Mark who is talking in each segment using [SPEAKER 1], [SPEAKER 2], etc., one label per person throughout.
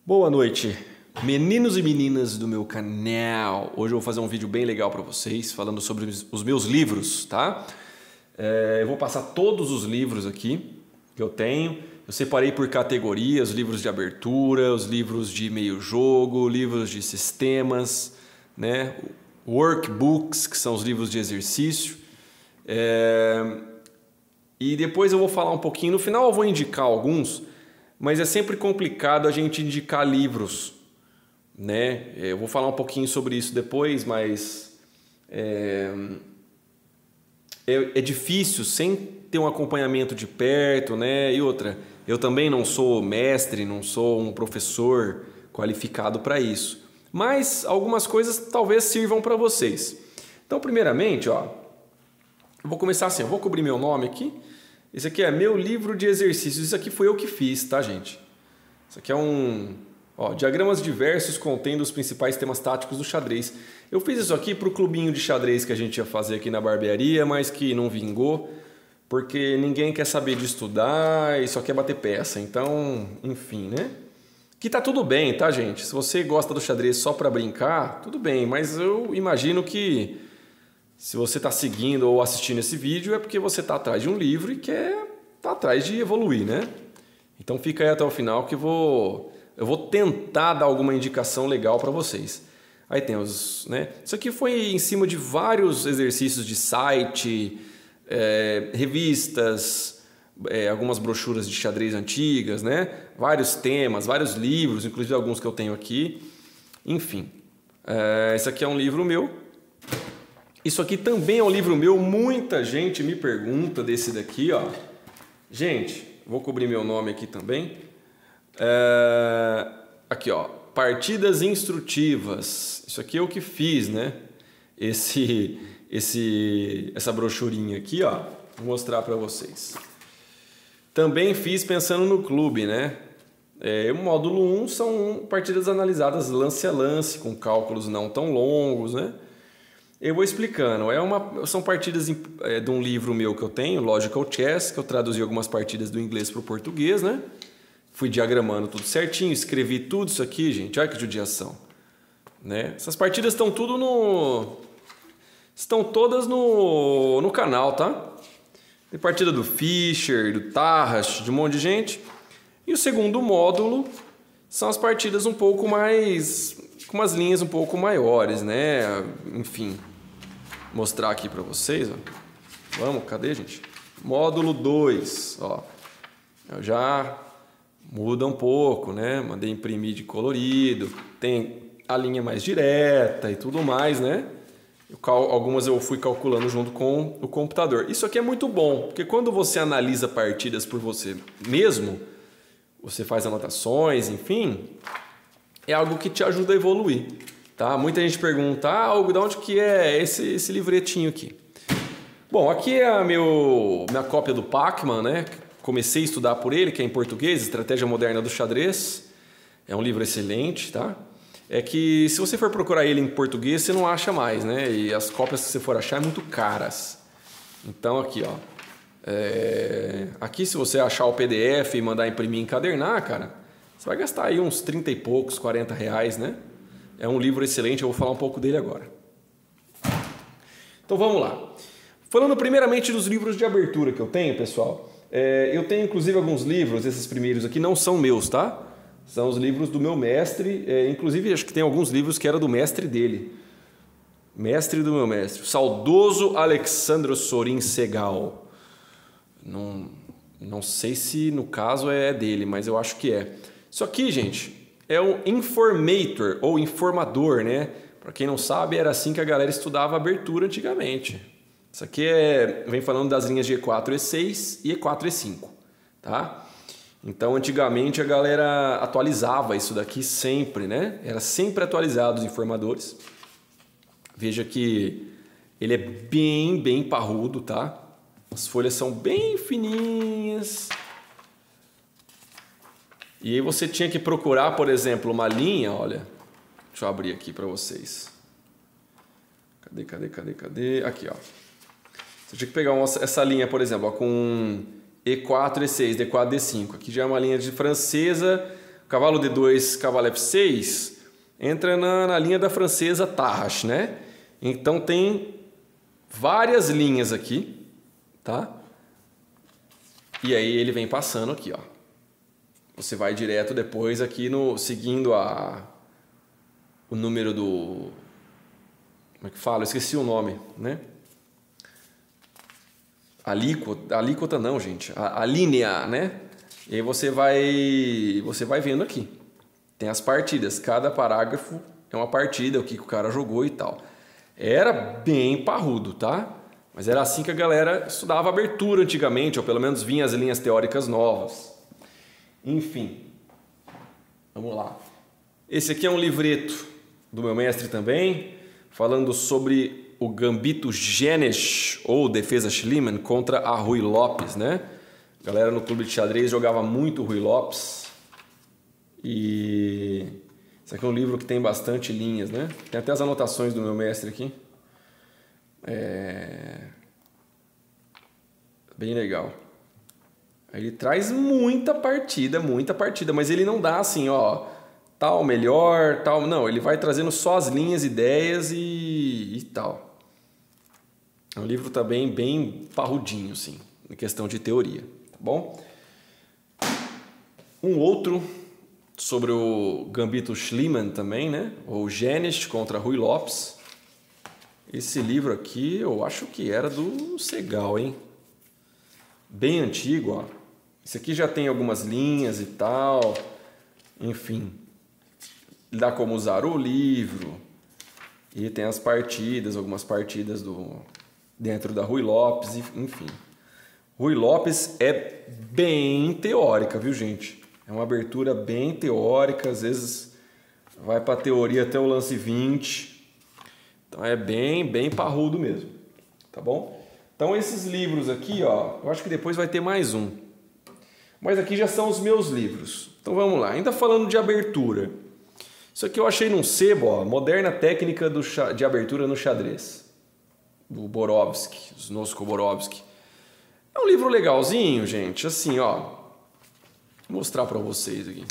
[SPEAKER 1] Boa noite, meninos e meninas do meu canal. Hoje eu vou fazer um vídeo bem legal para vocês, falando sobre os meus livros, tá? Eu vou passar todos os livros aqui que eu tenho. Eu separei por categorias, livros de abertura, os livros de meio jogo, livros de sistemas, né? Workbooks, que são os livros de exercício. E depois eu vou falar um pouquinho, no final eu vou indicar alguns, mas é sempre complicado a gente indicar livros, né? Eu vou falar um pouquinho sobre isso depois, mas é difícil sem ter um acompanhamento de perto, né? E outra, eu também não sou mestre, não sou um professor qualificado para isso, mas algumas coisas talvez sirvam para vocês. Então, primeiramente, ó, eu vou começar assim, eu vou cobrir meu nome aqui. Esse aqui é meu livro de exercícios. Isso aqui foi eu que fiz, tá, gente? Isso aqui é diagramas diversos contendo os principais temas táticos do xadrez. Eu fiz isso aqui para o clubinho de xadrez que a gente ia fazer aqui na barbearia, mas que não vingou, porque ninguém quer saber de estudar e só quer bater peça. Então, enfim, né? Que tá tudo bem, tá, gente? Se você gosta do xadrez só para brincar, tudo bem, mas eu imagino que se você está seguindo ou assistindo esse vídeo é porque você está atrás de um livro e tá atrás de evoluir, né? Então fica aí até o final que eu vou tentar dar alguma indicação legal para vocês. Aí tem os, né? Isso aqui foi em cima de vários exercícios de site, revistas, algumas brochuras de xadrez antigas, né? Vários temas, vários livros, inclusive alguns que eu tenho aqui. Enfim, esse aqui é um livro meu. Isso aqui também é um livro meu, muita gente me pergunta desse daqui, ó. Gente, vou cobrir meu nome aqui também. Aqui, ó, partidas instrutivas. Isso aqui é o que fiz, né? Essa brochurinha aqui, ó, vou mostrar para vocês. Também fiz pensando no clube, né? O módulo 1 são partidas analisadas lance a lance, com cálculos não tão longos, né? Eu vou explicando. São partidas de um livro meu que eu tenho, Logical Chess, que eu traduzi algumas partidas do inglês para o português, né? Fui diagramando tudo certinho, escrevi tudo isso aqui, gente. Olha que judiação, né? Essas partidas estão todas no canal, tá? Tem partida do Fischer, do Tarrasch, de um monte de gente. E o segundo módulo são as partidas um pouco mais, com umas linhas um pouco maiores, né? Enfim, mostrar aqui para vocês, ó. Vamos, cadê, gente? Módulo 2, ó. Já muda um pouco, né? Mandei imprimir de colorido, tem a linha mais direta e tudo mais, né? Algumas eu fui calculando junto com o computador. Isso aqui é muito bom, porque quando você analisa partidas por você mesmo, você faz anotações, enfim, é algo que te ajuda a evoluir, tá? Muita gente pergunta, de onde que é esse livretinho aqui? Bom, aqui é a minha cópia do Pacman, né? Comecei a estudar por ele, que é em português, Estratégia Moderna do Xadrez. É um livro excelente, tá? É que se você for procurar ele em português, você não acha mais, né? E as cópias que você for achar é muito caras. Então aqui, ó. Aqui se você achar o PDF e mandar imprimir e encadernar, cara, você vai gastar aí uns 30 e poucos, 40 reais, né? É um livro excelente, eu vou falar um pouco dele agora. Então vamos lá. Falando primeiramente dos livros de abertura que eu tenho, pessoal. Eu tenho inclusive alguns livros, esses primeiros aqui não são meus, tá? São os livros do meu mestre, inclusive acho que tem alguns livros que era do mestre dele. Mestre do meu mestre, o saudoso Alexandre Sorin Segal. Não sei se no caso é dele, mas eu acho que é. Isso aqui, gente, é um informator ou informador, né? Para quem não sabe, era assim que a galera estudava abertura antigamente. Isso aqui vem falando das linhas de E4, E6 e E4, E5, tá? Então, antigamente a galera atualizava isso daqui sempre, né? Era sempre atualizado os informadores. Veja que ele é bem parrudo, tá? As folhas são bem fininhas. E aí você tinha que procurar, por exemplo, uma linha, olha. Deixa eu abrir aqui para vocês. Cadê? Aqui, ó. Você tinha que pegar essa linha, por exemplo, ó, com E4, E6, D4, D5. Aqui já é uma linha de francesa cavalo D2, cavalo F6, entra na linha da francesa Tarrasch, né? Então tem várias linhas aqui, tá? E aí ele vem passando aqui, ó. Você vai direto depois aqui seguindo o número do... Como é que fala? Eu esqueci o nome, né? Alíquota não, gente. A linha, né? E aí você vai vendo aqui. Tem as partidas. Cada parágrafo é uma partida, o que o cara jogou e tal. Era bem parrudo, tá? Mas era assim que a galera estudava abertura antigamente, ou pelo menos vinha as linhas teóricas novas. Enfim. Vamos lá. Esse aqui é um livreto do meu mestre também, falando sobre o Gambito Genes, ou defesa Schliemann, contra a Ruy Lopes, né? A galera no clube de xadrez jogava muito Ruy Lopes. E esse aqui é um livro que tem bastante linhas, né? Tem até as anotações do meu mestre aqui. Bem legal. Ele traz muita partida, mas ele não dá assim, ó, tal melhor, tal... Não, ele vai trazendo só as linhas, ideias e tal. É um livro também bem parrudinho, assim, em questão de teoria, tá bom? Um outro sobre o Gambito Schliemann também, né? O Genes contra Ruy Lopes. Esse livro aqui eu acho que era do Segal, hein? Bem antigo, ó. Esse aqui já tem algumas linhas e tal. Enfim. Dá como usar o livro. E tem as partidas, algumas partidas dentro da Ruy Lopes, enfim. Ruy Lopes é bem teórica, viu, gente? É uma abertura bem teórica, às vezes vai para teoria até o lance 20. Então é bem parrudo mesmo, tá bom? Então esses livros aqui, ó, eu acho que depois vai ter mais um. Mas aqui já são os meus livros. Então vamos lá, ainda falando de abertura. Isso aqui eu achei num sebo, ó, Moderna Técnica de Abertura no Xadrez, do Borowski, Znosko Borowski. É um livro legalzinho, gente, assim, ó. Vou mostrar para vocês aqui.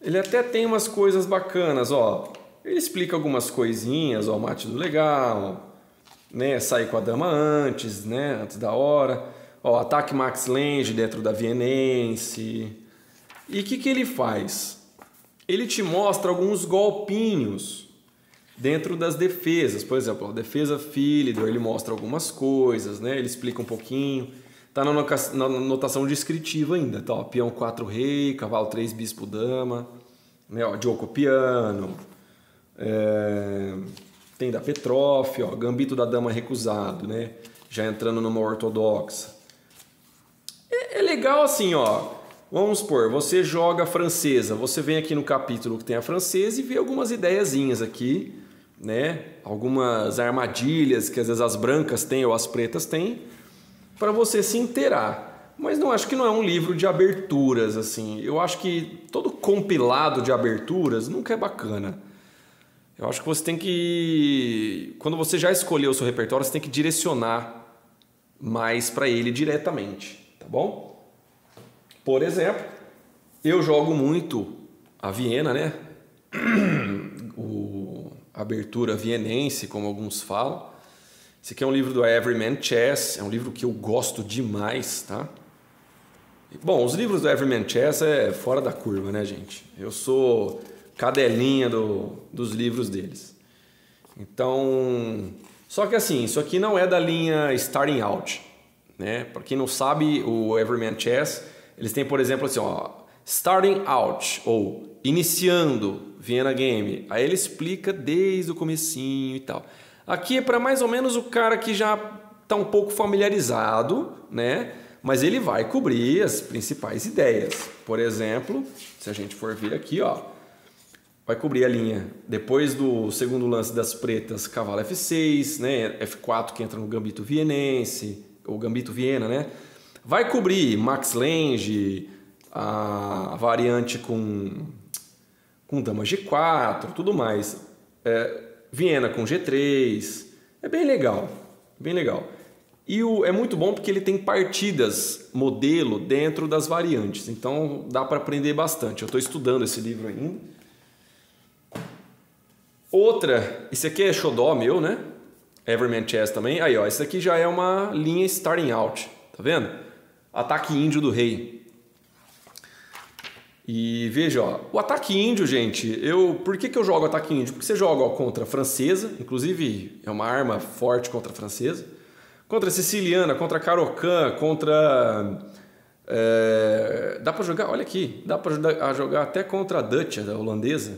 [SPEAKER 1] Ele até tem umas coisas bacanas, ó. Ele explica algumas coisinhas, ó, mate do legal, né, sair com a dama antes, né, antes da hora. Ó, ataque max lange dentro da vienense. E o que ele faz? Ele te mostra alguns golpinhos dentro das defesas. Por exemplo, a defesa Philidor, ele mostra algumas coisas, né? Ele explica um pouquinho. Tá na notação descritiva ainda. Tá, ó, peão 4 rei, cavalo 3 bispo dama, né? Ó, Gioco piano. Tem da Petrov, ó, gambito da dama recusado, né? Já entrando numa ortodoxa. É legal assim, ó. Vamos supor, você joga francesa, você vem aqui no capítulo que tem a francesa e vê algumas ideiazinhas aqui, né? Algumas armadilhas que às vezes as brancas têm ou as pretas têm, para você se inteirar. Mas não acho que não é um livro de aberturas, assim. Eu acho que todo compilado de aberturas nunca é bacana. Eu acho que você tem que... Quando você já escolheu o seu repertório, você tem que direcionar mais para ele diretamente, tá bom? Por exemplo, eu jogo muito a Viena, né? A abertura vienense, como alguns falam. Esse aqui é um livro do Everyman Chess, é um livro que eu gosto demais, tá? Bom, os livros do Everyman Chess é fora da curva, né, gente? Eu sou cadelinha dos livros deles. Então, só que assim, isso aqui não é da linha Starting Out, né? Para quem não sabe, o Everyman Chess, eles têm, por exemplo, assim, ó, Starting Out, ou Iniciando Vienna Game. Aí ele explica desde o comecinho e tal. Aqui é para mais ou menos o cara que já está um pouco familiarizado, né? Mas ele vai cobrir as principais ideias. Por exemplo, se a gente for ver aqui, ó, vai cobrir a linha depois do segundo lance das pretas, cavalo F6, né? F4 que entra no gambito vienense, ou gambito Viena, né? Vai cobrir max lange, a variante com dama G4, tudo mais. Viena com G3. É bem legal, bem legal. E é muito bom porque ele tem partidas modelo dentro das variantes. Então dá para aprender bastante. Eu estou estudando esse livro ainda. Outra, esse aqui é xodó meu, né? Everyman Chess também. Aí, ó, esse aqui já é uma linha starting out. Tá vendo? Ataque índio do rei. E veja, ó, o ataque índio, gente, por que eu jogo ataque índio? Porque você joga ó, contra a francesa, inclusive é uma arma forte contra a francesa, contra a siciliana, contra a carocã, contra... dá pra jogar, olha aqui, dá pra jogar até contra a Dutch, a holandesa,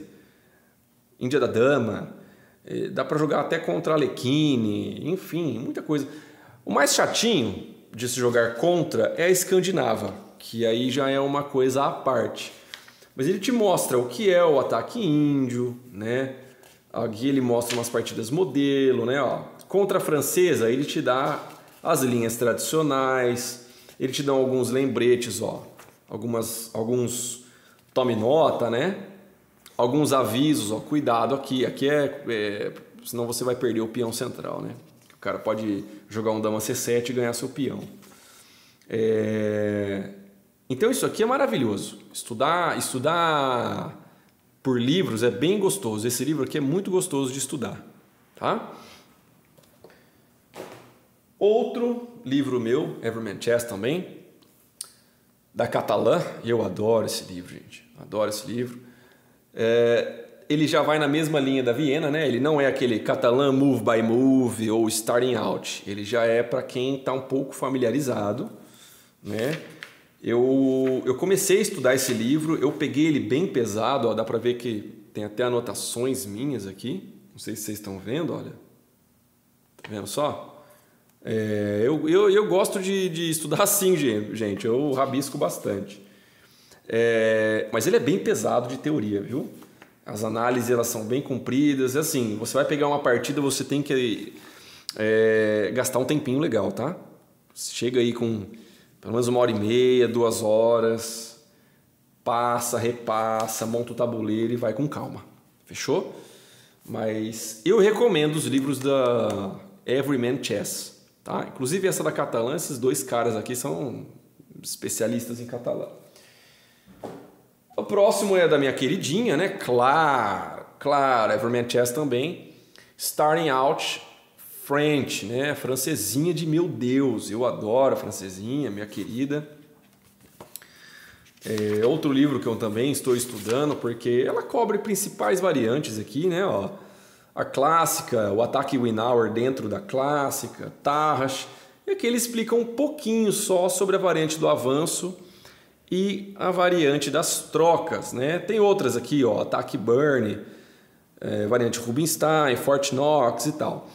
[SPEAKER 1] Índia da Dama, dá pra jogar até contra a Alekhine, enfim, muita coisa. O mais chatinho de se jogar contra é a escandinava, que aí já é uma coisa à parte. Mas ele te mostra o que é o ataque índio, né? Aqui ele mostra umas partidas modelo, né? Ó, contra a francesa ele te dá as linhas tradicionais, ele te dá alguns lembretes, ó, alguns tome nota, né? Alguns avisos, ó, cuidado aqui senão você vai perder o peão central, né? O cara pode jogar um dama C7 e ganhar seu peão. Então isso aqui é maravilhoso. Estudar por livros é bem gostoso. Esse livro aqui é muito gostoso de estudar, tá? Outro livro meu, Everyman Chess também, da Catalã. Eu adoro esse livro, gente. Adoro esse livro. Ele já vai na mesma linha da Viena, né? Ele não é aquele Catalã Move by Move ou Starting Out. Ele já é para quem está um pouco familiarizado, né? Eu comecei a estudar esse livro, eu peguei ele bem pesado, ó, dá para ver que tem até anotações minhas aqui. Não sei se vocês estão vendo, olha. Tá vendo só? Eu gosto de estudar assim, gente. Eu rabisco bastante. Mas ele é bem pesado de teoria, viu? As análises elas são bem compridas. Assim, você vai pegar uma partida, você tem que gastar um tempinho legal, tá? Você chega aí com pelo menos 1h30, 2 horas, passa, repassa, monta o tabuleiro e vai com calma. Fechou? Mas eu recomendo os livros da Everyman Chess, tá? Inclusive essa da Catalã, esses dois caras aqui são especialistas em catalã. O próximo é da minha queridinha, né? Claro, Everyman Chess também. Starting Out French, né? Francesinha de meu Deus, eu adoro a francesinha, minha querida. Outro livro que eu também estou estudando, porque ela cobre principais variantes aqui, né? Ó, a clássica, o ataque Winawer dentro da clássica, Tarrasch. E aqui ele explica um pouquinho só sobre a variante do avanço e a variante das trocas, né? Tem outras aqui, ó, ataque Burn, variante Rubinstein, Fort Knox e tal.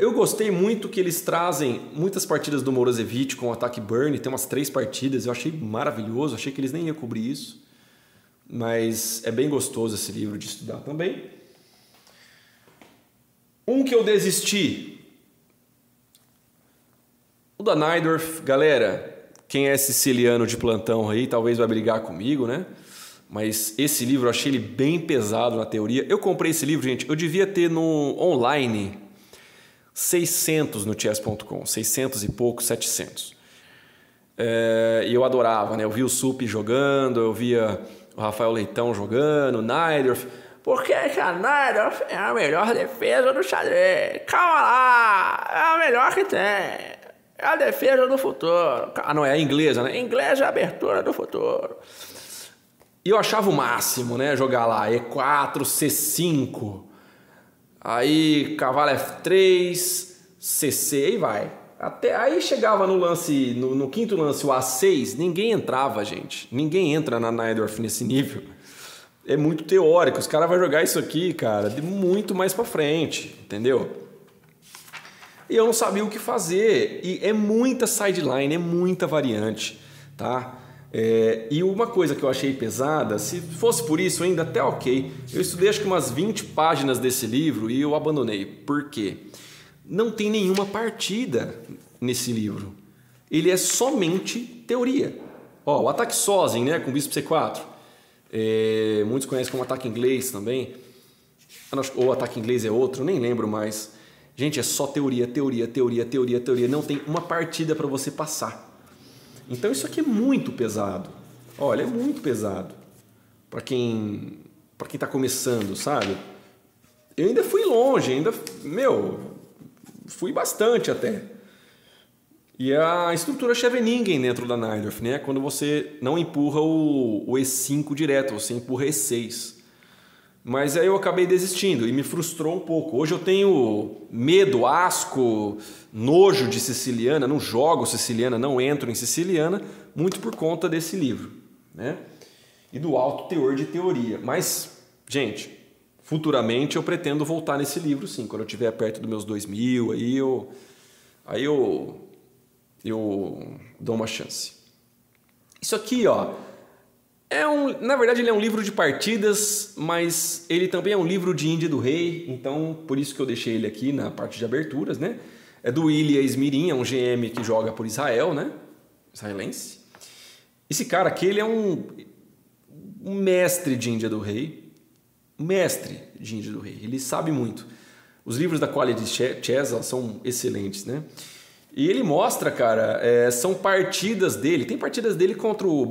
[SPEAKER 1] Eu gostei muito que eles trazem muitas partidas do Morozevich com o ataque Burn, tem umas 3 partidas, eu achei maravilhoso, achei que eles nem iam cobrir isso, mas é bem gostoso esse livro de estudar também. Um que eu desisti, o da Najdorf, galera, quem é siciliano de plantão aí talvez vai brigar comigo, né? Mas esse livro eu achei ele bem pesado na teoria. Eu comprei esse livro, gente, eu devia ter no online 600 no chess.com, 600 e pouco, 700. E eu adorava, né? Eu via o Sup jogando, eu via o Rafael Leitão jogando, o Najdorf. Porque a Najdorf é a melhor defesa do xadrez. Calma lá, é a melhor que tem. É a defesa do futuro. Ah, não, é a inglesa, né? Inglesa é a abertura do futuro. E eu achava o máximo, né? Jogar lá E4, C5... Aí cavalo F3, CC, aí vai. Até aí chegava no lance, no quinto lance, o A6, ninguém entrava, gente. Ninguém entra na Najdorf nesse nível. É muito teórico. Os caras vão jogar isso aqui, cara, de muito mais pra frente, entendeu? E eu não sabia o que fazer. E é muita sideline, é muita variante, tá? E uma coisa que eu achei pesada, se fosse por isso ainda até ok, eu estudei acho que umas 20 páginas desse livro e eu abandonei. Por quê? Não tem nenhuma partida nesse livro. Ele é somente teoria. Ó, o ataque Sozin, né, com bispo C4. Muitos conhecem como ataque inglês também. Ou ataque inglês é outro, nem lembro mais. Gente, é só teoria, teoria, teoria, teoria, teoria. Não tem uma partida para você passar. Então isso aqui é muito pesado. Olha, é muito pesado para quem tá começando, sabe? Eu ainda fui longe, fui bastante até. E a estrutura Scheveningen dentro da Najdorf, né? Quando você não empurra o E5 direto, você empurra E6. Mas aí eu acabei desistindo e me frustrou um pouco. Hoje eu tenho medo, asco, nojo de siciliana, não jogo siciliana, não entro em siciliana, muito por conta desse livro, né? E do alto teor de teoria. Mas, gente, futuramente eu pretendo voltar nesse livro, sim. Quando eu estiver perto dos meus 2000, aí eu dou uma chance. Isso aqui, ó, na verdade ele é um livro de partidas, mas ele também é um livro de Índia do Rei, então por isso que eu deixei ele aqui na parte de aberturas, né? É do Ilya Ismirin, é um GM que joga por Israel, né? Israelense. Esse cara aqui, ele é um mestre de Índia do Rei, ele sabe muito. Os livros da Quality Chess são excelentes, né? E ele mostra, cara, são partidas dele. Tem partidas dele contra o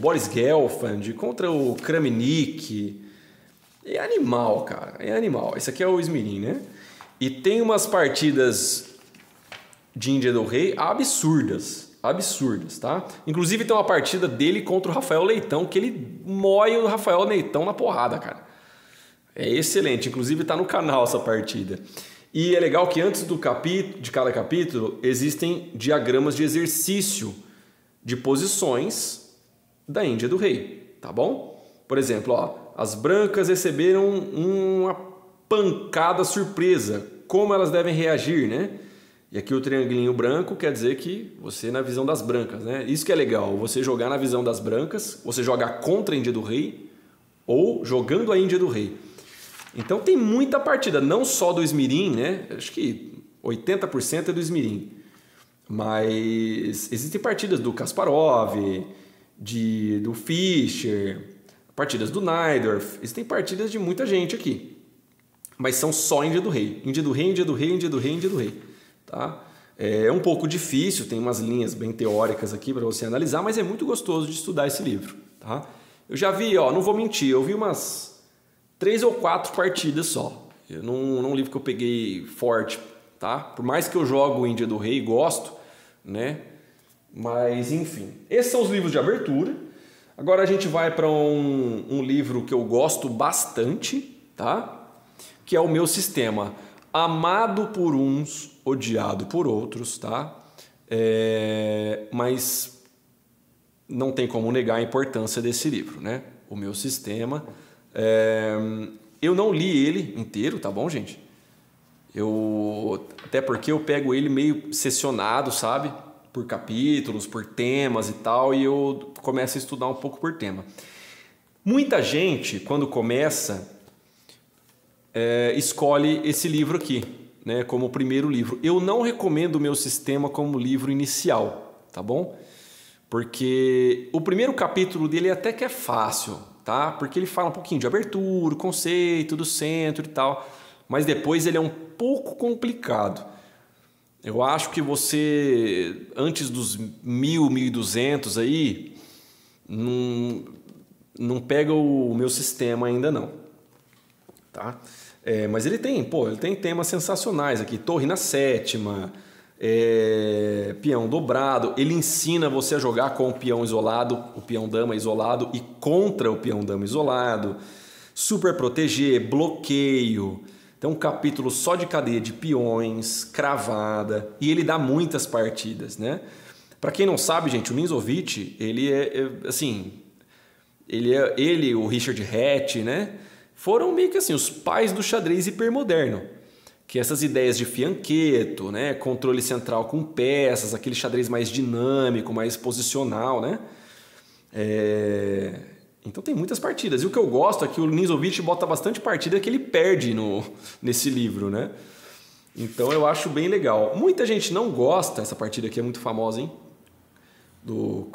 [SPEAKER 1] Boris Gelfand, contra o Kramnik. É animal, cara. É animal. Esse aqui é o Ismirin, né? E tem umas partidas de Índia do Rei absurdas. Absurdas, tá? Inclusive tem uma partida dele contra o Rafael Leitão, que ele mói o Rafael Leitão na porrada, cara. É excelente. Inclusive tá no canal essa partida. E é legal que antes de cada capítulo existem diagramas de exercício de posições da Índia do Rei, tá bom? Por exemplo, ó, as brancas receberam uma pancada surpresa, como elas devem reagir, né? E aqui o triangulinho branco quer dizer que você na visão das brancas, né? Isso que é legal, você jogar na visão das brancas, você jogar contra a Índia do Rei ou jogando a Índia do Rei. Então tem muita partida, não só do Ismirin, né? Acho que 80% é do Ismirin. Mas existem partidas do Kasparov, do Fischer, partidas do Najdorf. Existem partidas de muita gente aqui. Mas são só Índia do Rei. Índia do Rei, Índia do Rei, Índia do Rei, Índia do Rei. Tá? É um pouco difícil, tem umas linhas bem teóricas aqui para você analisar, mas é muito gostoso de estudar esse livro. Tá? Eu já vi, ó, não vou mentir, eu vi umas 3 ou 4 partidas só. Num livro que eu peguei forte, tá? Por mais que eu jogo Índia do Rei, gosto, né? Mas, enfim. Esses são os livros de abertura. Agora a gente vai para um livro que eu gosto bastante, tá? Que é o Meu Sistema. Amado por uns, odiado por outros, tá? Mas não tem como negar a importância desse livro, né? O Meu Sistema. Eu não li ele inteiro, tá bom, gente? Até porque eu pego ele meio sessionado, sabe? Por capítulos, por temas e tal, e eu começo a estudar um pouco por tema. Muita gente, quando começa, escolhe esse livro aqui, né, como o primeiro livro. Eu não recomendo o Meu Sistema como livro inicial, tá bom? Porque o primeiro capítulo dele até que é fácil, tá? Porque ele fala um pouquinho de abertura, conceito do centro e tal, mas depois ele é um pouco complicado. Eu acho que você, antes dos 1000, 1200 aí, não pega o Meu Sistema ainda não, tá? Mas ele tem temas sensacionais aqui, torre na sétima, peão dobrado. Ele ensina você a jogar com o peão isolado, o peão dama isolado e contra o peão dama isolado, super proteger, bloqueio. Tem um capítulo só de cadeia de peões, cravada, e ele dá muitas partidas, né? Para quem não sabe, gente, o Ninzovich, ele ele, o Richard Hatch, né? Foram meio que assim os pais do xadrez hipermoderno. Que essas ideias de fianqueto, né? Controle central com peças, aquele xadrez mais dinâmico, mais posicional, né? Então tem muitas partidas. E o que eu gosto é que o Ninzovich bota bastante partida que ele perde nesse livro, né? Então eu acho bem legal. Muita gente não gosta, essa partida aqui é muito famosa, hein? Do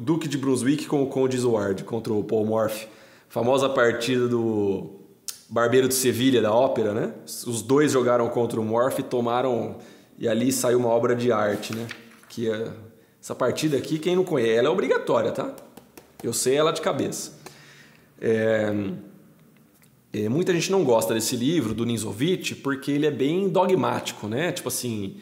[SPEAKER 1] Duque de Brunswick com o Conde Isolde contra o Paul Morphy. Famosa partida do Barbeiro de Sevilha da ópera, né? Os dois jogaram contra o Morph e tomaram... E ali saiu uma obra de arte, né? Que essa partida aqui, quem não conhece, ela é obrigatória, tá? Eu sei ela de cabeça. Muita gente não gosta desse livro, do Ninzovich, porque ele é bem dogmático, né? Tipo assim,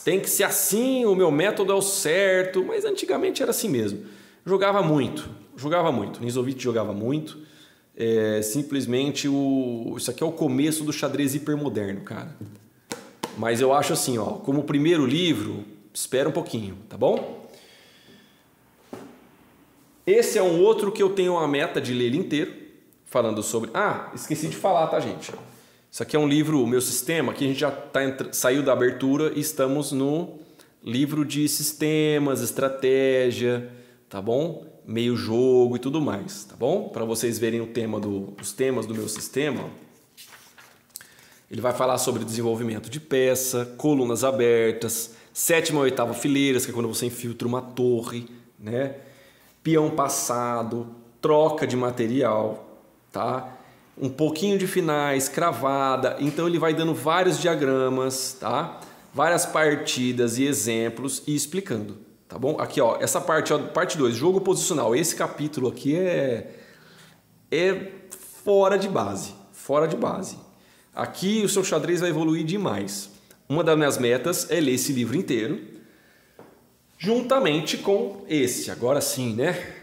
[SPEAKER 1] tem que ser assim, o meu método é o certo. Mas antigamente era assim mesmo. Jogava muito. O Ninzovich jogava muito. Simplesmente isso aqui é o começo do xadrez hipermoderno, cara. Mas eu acho assim, ó, como primeiro livro, espera um pouquinho, tá bom? Esse é um outro que eu tenho uma meta de ler ele inteiro, falando sobre... esqueci de falar, tá, gente? Isso aqui é um livro, o meu sistema, aqui a gente já saiu da abertura e estamos no livro de sistemas, estratégia, tá bom? Meio jogo e tudo mais, tá bom? Para vocês verem os temas do meu sistema, ele vai falar sobre desenvolvimento de peça, colunas abertas, 7ª e 8ª fileiras, que é quando você infiltra uma torre, né? Peão passado, troca de material, tá? Um pouquinho de finais, cravada. Então ele vai dando vários diagramas, tá? Várias partidas e exemplos e explicando, tá bom? Aqui, ó, essa parte, ó, parte 2, jogo posicional. Esse capítulo aqui é fora de base, Aqui o seu xadrez vai evoluir demais. Uma das minhas metas é ler esse livro inteiro, juntamente com esse, agora sim, né?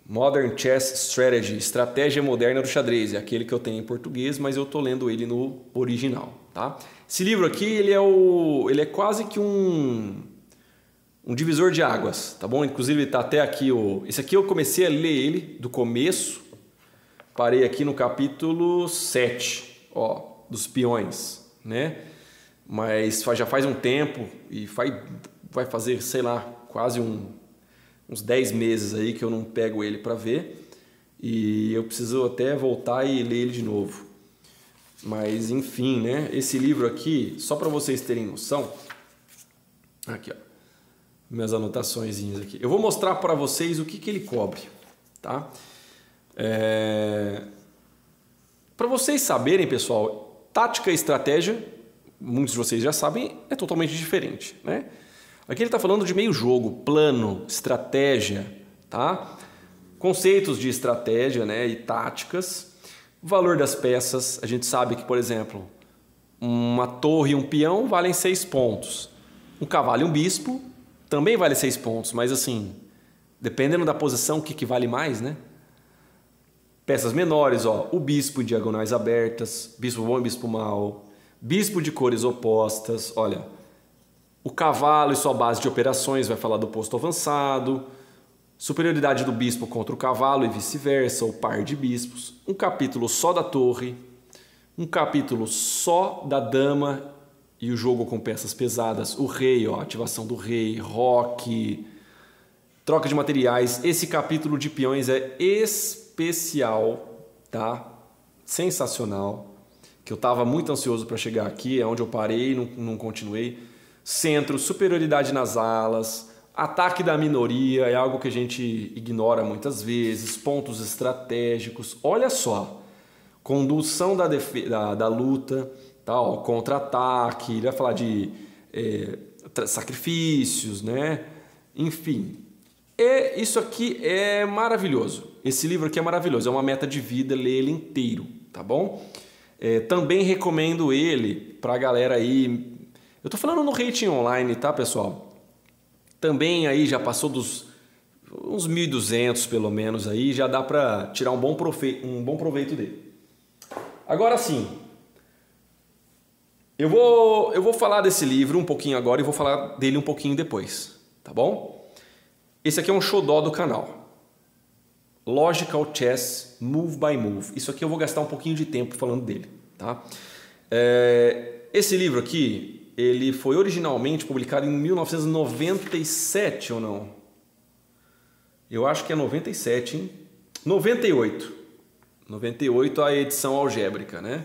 [SPEAKER 1] Modern Chess Strategy, Estratégia Moderna do Xadrez. É aquele que eu tenho em português, mas eu tô lendo ele no original, tá? Esse livro aqui, ele é quase que um divisor de águas, tá bom? Inclusive tá até aqui esse aqui eu comecei a ler ele do começo. Parei aqui no capítulo 7, ó, dos peões, né? Mas já faz um tempo e vai fazer, sei lá, quase uns 10 meses aí que eu não pego ele para ver. E eu preciso até voltar e ler ele de novo. Mas enfim, né? Esse livro aqui, só para vocês terem noção, aqui, ó, minhas anotaçõezinhas aqui. Eu vou mostrar para vocês o que ele cobre, tá? Para vocês saberem, pessoal, tática e estratégia, muitos de vocês já sabem, é totalmente diferente, né? Aqui ele está falando de meio jogo, plano, estratégia, tá? Conceitos de estratégia, né, e táticas, valor das peças. A gente sabe que, por exemplo, uma torre e um peão valem 6 pontos. Um cavalo e um bispo também valem 6 pontos, mas assim, dependendo da posição, o que vale mais, né? Peças menores, ó, o bispo em diagonais abertas, bispo bom e bispo mau, bispo de cores opostas, olha, o cavalo e sua base de operações vai falar do posto avançado, superioridade do bispo contra o cavalo e vice-versa, o par de bispos, um capítulo só da torre, um capítulo só da dama e o jogo com peças pesadas, o rei, ó, ativação do rei, roque, troca de materiais. Esse capítulo de peões é especial, tá? Sensacional, que eu estava muito ansioso para chegar aqui, é onde eu parei, não continuei. Centro, superioridade nas alas, ataque da minoria, é algo que a gente ignora muitas vezes, pontos estratégicos, olha só, condução da luta, tá? Contra-ataque, ele vai falar de sacrifícios, né? Enfim, isso aqui é maravilhoso. Esse livro aqui é maravilhoso, é uma meta de vida ler ele inteiro, tá bom? Também recomendo ele pra galera aí. Eu tô falando no rating online, tá, pessoal? Também aí já passou dos uns 1.200 pelo menos aí, já dá pra tirar um bom proveito dele. Agora sim, eu vou falar desse livro um pouquinho agora e vou falar dele um pouquinho depois, tá bom? Esse aqui é um xodó do canal. Logical Chess Move by Move. Isso aqui eu vou gastar um pouquinho de tempo falando dele, tá? Esse livro aqui, ele foi originalmente publicado em 1997 ou não? Eu acho que é 97, hein? 98. 98 a edição algébrica, né?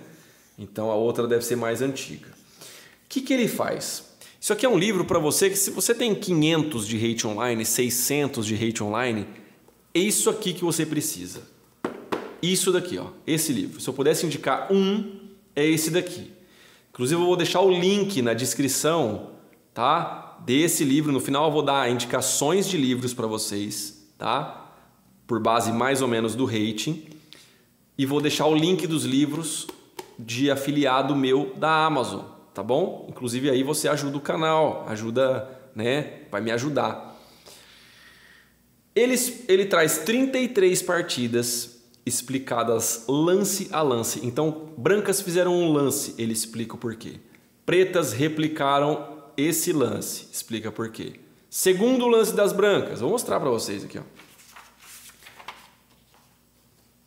[SPEAKER 1] Então a outra deve ser mais antiga. O que ele faz? Isso aqui é um livro para você que, se você tem 500 de rate online, 600 de rate online, é isso aqui que você precisa. isso daqui, ó, esse livro. Se eu pudesse indicar um, é esse daqui. Inclusive eu vou deixar o link na descrição, tá? Desse livro. No final eu vou dar indicações de livros para vocês, tá? Por base mais ou menos do rating. E vou deixar o link dos livros de afiliado meu da Amazon, tá bom? Inclusive aí você ajuda o canal, ajuda, né? Vai me ajudar. Ele traz 33 partidas explicadas lance a lance. Então, brancas fizeram um lance, ele explica o porquê. Pretas replicaram esse lance, explica por quê. Segundo lance das brancas, vou mostrar para vocês aqui, ó.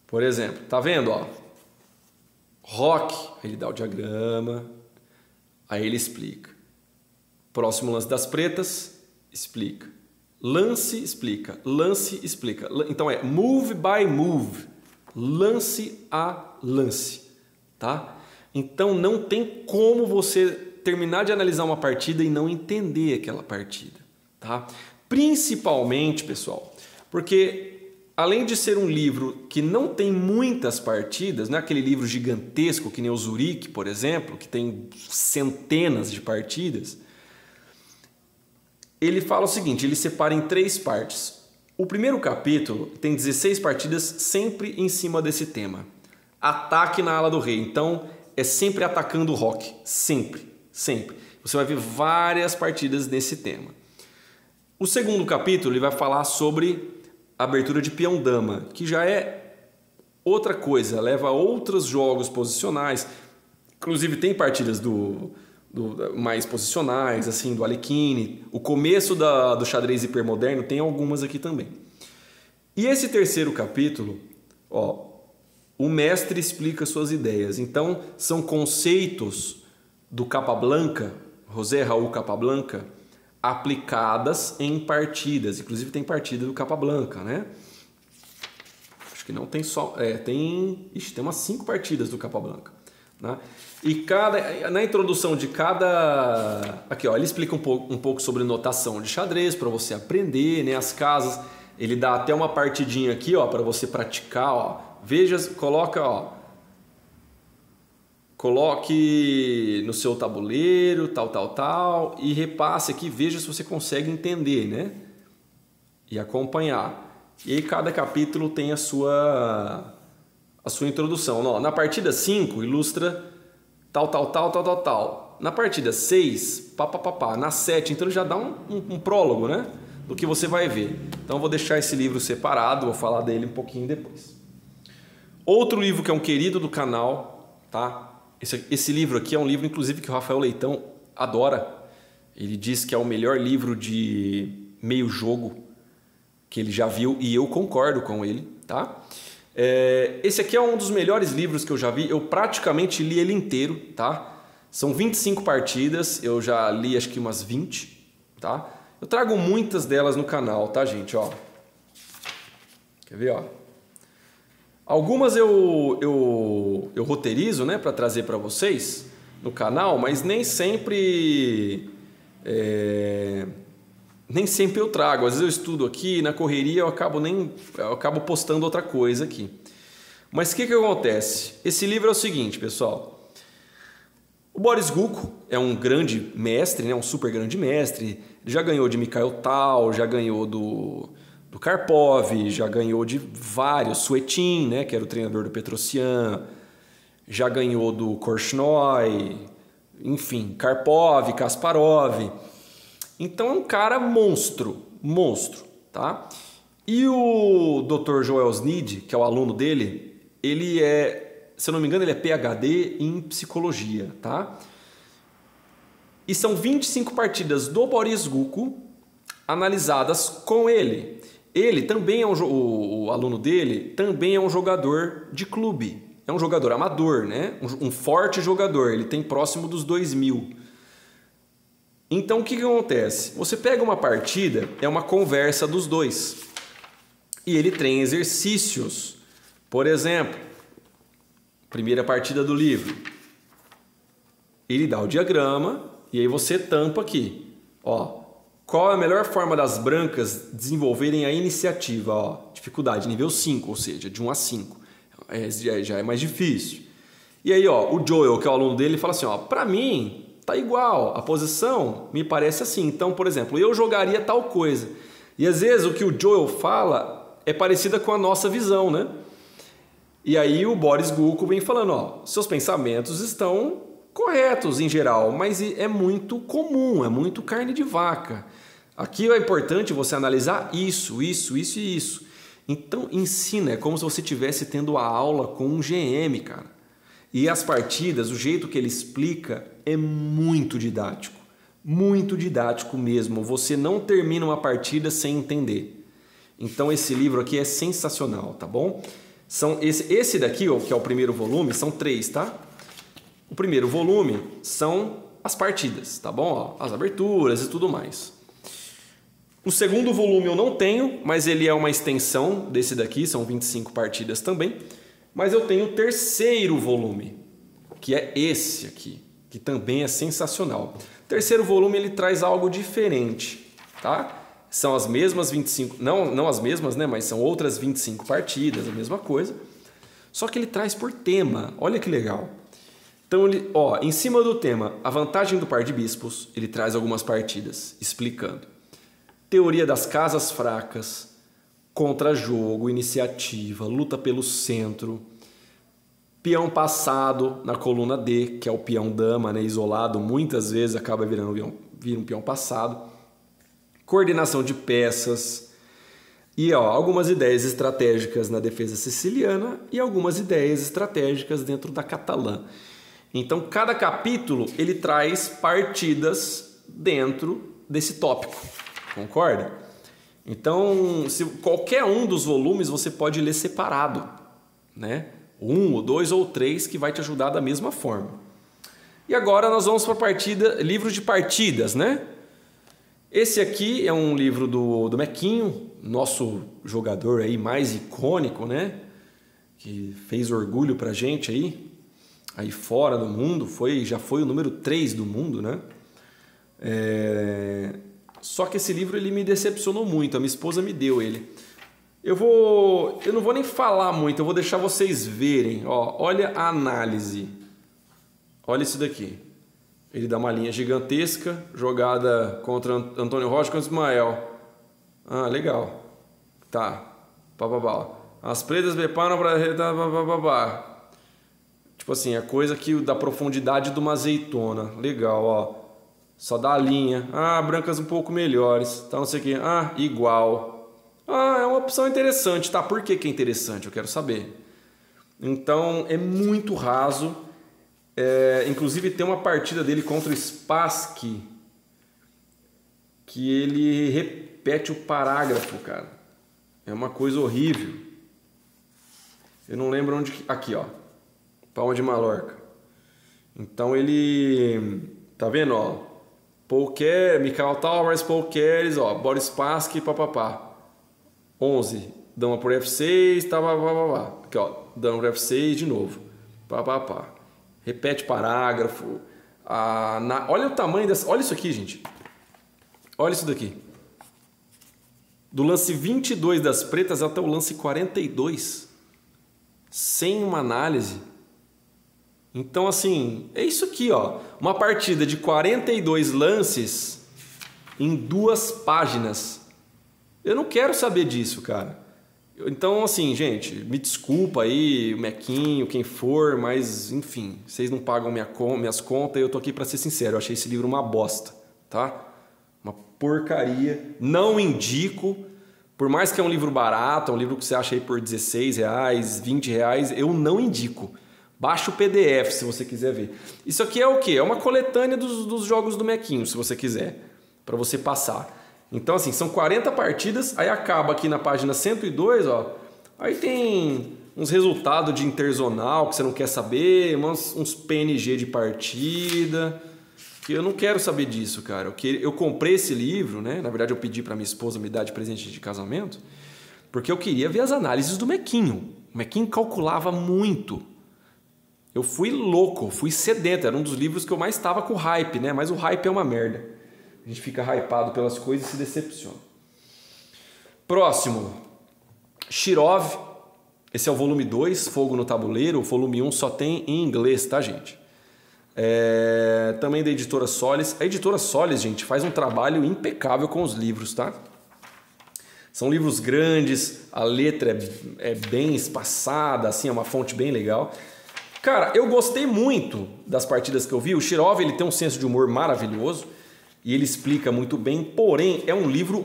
[SPEAKER 1] Por exemplo, tá vendo, ó? Rock, ele dá o diagrama, aí ele explica. Próximo lance das pretas, explica. Lance, explica. Lance, explica. Então é move by move. Lance a lance, tá? Então não tem como você terminar de analisar uma partida e não entender aquela partida, tá? Principalmente, pessoal, porque além de ser um livro que não tem muitas partidas, não é aquele livro gigantesco que nem o Zurique, por exemplo, que tem centenas de partidas, ele fala o seguinte, ele separa em 3 partes. O primeiro capítulo tem 16 partidas sempre em cima desse tema. Ataque na ala do rei. Então, é sempre atacando o rock. Sempre, sempre. Você vai ver várias partidas nesse tema. O segundo capítulo ele vai falar sobre a abertura de peão-dama, que já é outra coisa, leva a outros jogos posicionais. Inclusive, tem partidas mais posicionais, assim, do Alekhine. O começo do xadrez hipermoderno tem algumas aqui também. E esse terceiro capítulo, ó, o mestre explica suas ideias. Então, são conceitos do Capablanca, José Raul Capablanca, aplicadas em partidas. Inclusive, tem partida do Capablanca, né? Acho que não tem só... tem umas 5 partidas do Capablanca, né? E na introdução de cada... Aqui, ó, ele explica um pouco sobre notação de xadrez para você aprender, né? As casas. Ele dá até uma partidinha aqui, ó, para você praticar, ó. Veja, coloque no seu tabuleiro, tal, e repasse aqui, veja se você consegue entender, né? E acompanhar. E aí cada capítulo tem a sua introdução. Ó, na partida 5, ilustra tal. Na partida 6, papapá. Na 7, então ele já dá um prólogo, né? Do que você vai ver. Então eu vou deixar esse livro separado, vou falar dele um pouquinho depois. Outro livro que é um querido do canal, tá? Esse livro aqui é um livro, inclusive, que o Rafael Leitão adora. Ele diz que é o melhor livro de meio jogo que ele já viu e eu concordo com ele, tá? Esse aqui é um dos melhores livros que eu já vi. Eu praticamente li ele inteiro, tá? São 25 partidas, eu já li acho que umas 20, tá? Eu trago muitas delas no canal, tá, gente? Ó. Quer ver, ó? Algumas eu roteirizo, né, para trazer para vocês no canal, mas nem sempre eu trago. Às vezes eu estudo aqui, na correria eu acabo postando outra coisa aqui. Mas o que acontece? Esse livro é o seguinte, pessoal. O Boris Gulko é um grande mestre, né, um super grande mestre. Ele já ganhou de Mikhail Tal, já ganhou do Karpov, já ganhou de vários, Suetin, né, que era o treinador do Petrosian, já ganhou do Korchnoi, enfim, Karpov, Kasparov. Então é um cara monstro, tá? E o Dr. Joel Sneed, que é o aluno dele, ele se eu não me engano, ele é PhD em psicologia, tá? E são 25 partidas do Boris Gulko analisadas com ele. Ele também o aluno dele também é um jogador de clube. É um jogador amador, né? Um forte jogador. Ele tem próximo dos 2.000. Então, o que acontece? Você pega uma partida, é uma conversa dos dois. E ele tem exercícios. Por exemplo, primeira partida do livro. Ele dá o diagrama e aí você tampa aqui. Ó, qual é a melhor forma das brancas desenvolverem a iniciativa? Ó, dificuldade nível 5, ou seja, de 1 a 5. já é mais difícil. E aí, ó, o Joel, que é o aluno dele, fala assim, ó, pra mim tá igual, a posição me parece assim. Então, por exemplo, eu jogaria tal coisa. E às vezes o que o Joel fala é parecida com a nossa visão, né? E aí o Boris Gulko vem falando, ó, seus pensamentos estão corretos em geral, mas é muito comum, é muito carne de vaca. Aqui é importante você analisar isso e isso. Então ensina, é como se você estivesse tendo a aula com um GM, cara. E as partidas, o jeito que ele explica é muito didático mesmo. Você não termina uma partida sem entender. Então esse livro aqui é sensacional, tá bom? Esse daqui, ó, que é o primeiro volume, são 3, tá? O primeiro volume são as partidas, tá bom? Ó, as aberturas e tudo mais. O segundo volume eu não tenho, mas ele é uma extensão desse daqui, são 25 partidas também. Mas eu tenho o terceiro volume, que é esse aqui, que também é sensacional. O terceiro volume ele traz algo diferente, tá? São as mesmas 25, não as mesmas, né? Mas são outras 25 partidas, a mesma coisa. Só que ele traz por tema, olha que legal. Então, em cima do tema, a vantagem do par de bispos, ele traz algumas partidas explicando. Teoria das casas fracas, contra-jogo, iniciativa, luta pelo centro, peão passado na coluna D, que é o peão dama, né, isolado, muitas vezes acaba vira um peão passado, coordenação de peças e algumas ideias estratégicas na defesa siciliana e algumas ideias estratégicas dentro da catalã. Então, cada capítulo ele traz partidas dentro desse tópico, concorda? Então, se qualquer um dos volumes você pode ler separado, né? 1, ou 2 ou 3 que vai te ajudar da mesma forma. E agora nós vamos para livro de partidas, né? Esse aqui é um livro do Mequinho, nosso jogador aí mais icônico, né? Que fez orgulho pra gente aí fora do mundo, já foi o número 3 do mundo, né? Só que esse livro ele me decepcionou muito, a minha esposa me deu ele. Eu não vou nem falar muito, eu vou deixar vocês verem. Olha a análise. Olha isso daqui. Ele dá uma linha gigantesca, jogada contra Antônio Rocha contra Ismael. Ah, legal. Tá. As pretas preparam para... Tipo assim, a coisa que da profundidade de uma azeitona. Legal, ó. Só dá a linha. Ah, brancas um pouco melhores. Tá, não sei o que. Ah, igual. Ah, é uma opção interessante. Tá, por que é interessante? Eu quero saber. Então, é muito raso. Inclusive, tem uma partida dele contra o Spassky que ele repete o parágrafo, cara. É uma coisa horrível. Eu não lembro onde... Aqui, ó. Palma de Mallorca. Então, ele... Tá vendo, ó? Mikhail Towers, Paul Keres, ó, Boris Spassky, papapá. 11, dama por F6, tá, aqui, ó, dama por F6 de novo. Papapá. Repete parágrafo. Olha o tamanho dessa... Olha isso aqui, gente. Olha isso daqui. Do lance 22 das pretas até o lance 42. Sem uma análise. Então, assim, é isso aqui, ó. Uma partida de 42 lances em 2 páginas. Eu não quero saber disso, cara. Então, assim, gente, me desculpa aí, o Mequinho, quem for, mas, enfim, vocês não pagam minhas contas e eu tô aqui pra ser sincero. Eu achei esse livro uma bosta, tá? Uma porcaria. Não indico. Por mais que é um livro barato, é um livro que você acha aí por R$16, R$20, eu não indico. Baixa o PDF se você quiser ver. Isso aqui é o quê? É uma coletânea dos jogos do Mequinho, se você quiser, para você passar. Então, assim, são 40 partidas, aí acaba aqui na página 102, ó. Aí tem uns resultados de interzonal que você não quer saber, uns PNG de partida, que eu não quero saber disso, cara. Eu comprei esse livro, né? Na verdade, eu pedi para minha esposa me dar de presente de casamento, porque eu queria ver as análises do Mequinho. O Mequinho calculava muito. Eu fui louco, fui sedento. Era um dos livros que eu mais estava com hype, né? Mas o hype é uma merda. A gente fica hypado pelas coisas e se decepciona. Próximo. Shirov. Esse é o volume 2, Fogo no Tabuleiro. O volume 1 só tem em inglês, tá, gente? Também da editora Solis. A editora Solis, gente, faz um trabalho impecável com os livros, tá? São livros grandes, a letra é bem espaçada, assim, é uma fonte bem legal. Cara, eu gostei muito das partidas que eu vi. O Shirov, ele tem um senso de humor maravilhoso e ele explica muito bem, porém é um livro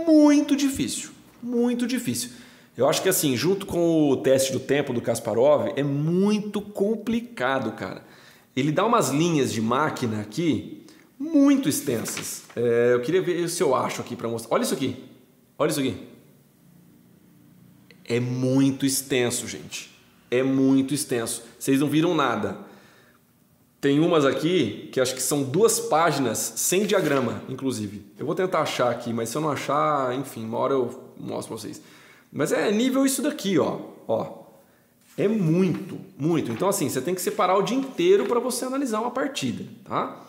[SPEAKER 1] muito difícil, muito difícil. Eu acho que assim, junto com o Teste do Tempo do Kasparov, é muito complicado, cara. Ele dá umas linhas de máquina aqui muito extensas. Eu queria ver se eu acho aqui para mostrar. Olha isso aqui. Olha isso aqui. É muito extenso, gente. É muito extenso. Vocês não viram nada. Tem umas aqui que acho que são 2 páginas sem diagrama, inclusive. Eu vou tentar achar aqui, mas se eu não achar, enfim, uma hora eu mostro para vocês. Mas é nível isso daqui, ó. É muito, muito. Então, assim, você tem que separar o dia inteiro para você analisar uma partida, tá?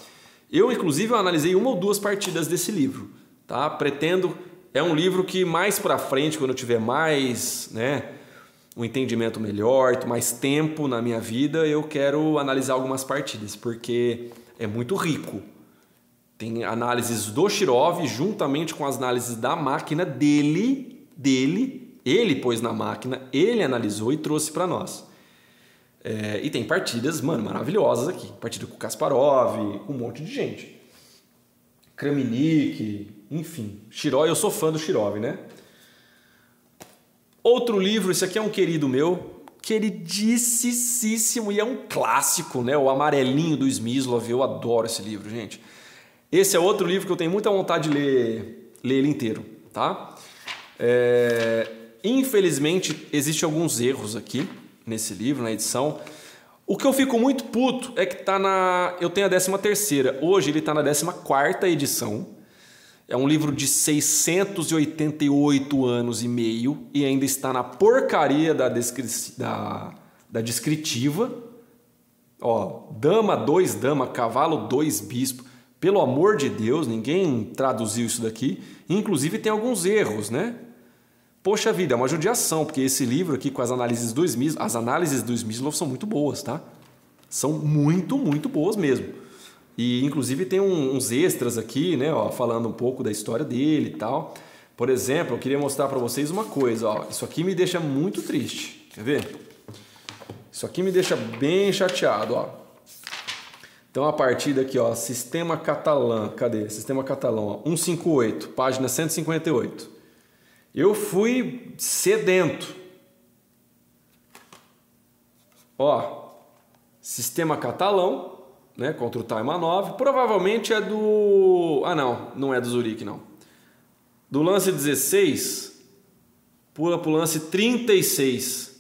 [SPEAKER 1] Eu, inclusive, analisei 1 ou 2 partidas desse livro, tá? Pretendo... É um livro que mais para frente, quando eu tiver mais, né, um entendimento melhor, mais tempo na minha vida, eu quero analisar algumas partidas, porque é muito rico. Tem análises do Shirov juntamente com as análises da máquina dele, ele pôs na máquina, ele analisou e trouxe para nós. E tem partidas, mano, maravilhosas aqui. Partida com Kasparov, com um monte de gente. Kramnik, enfim. Shirov, eu sou fã do Shirov, né? Outro livro, esse aqui é um querido meu, queridíssimo, e é um clássico, né? O Amarelinho do Smyslov, eu adoro esse livro, gente. Esse é outro livro que eu tenho muita vontade de ler ele inteiro, tá? Infelizmente, existem alguns erros aqui nesse livro, na edição. O que eu fico muito puto é que tá eu tenho a 13ª. Hoje ele tá na 14ª edição. É um livro de 688 anos e meio e ainda está na porcaria da descritiva. Ó, dama, 2 dama, cavalo, 2 bispo. Pelo amor de Deus, ninguém traduziu isso daqui. Inclusive tem alguns erros, né? Poxa vida, é uma judiação, porque esse livro aqui com as análises do Smyslov, as análises do Smyslov são muito boas, tá? São muito, muito boas mesmo. E inclusive tem uns extras aqui, né, ó, falando um pouco da história dele e tal. Por exemplo, eu queria mostrar para vocês uma coisa, ó. Isso aqui me deixa muito triste. Quer ver? Isso aqui me deixa bem chateado, ó. Então a partida aqui, ó, Sistema Catalã. Cadê? Sistema Catalão, ó, 158, página 158. Eu fui sedento. Ó, Sistema Catalão, né, contra o Taimanov. Provavelmente é do... Ah, não é do Zurique, não. Do lance 16, pula pro lance 36.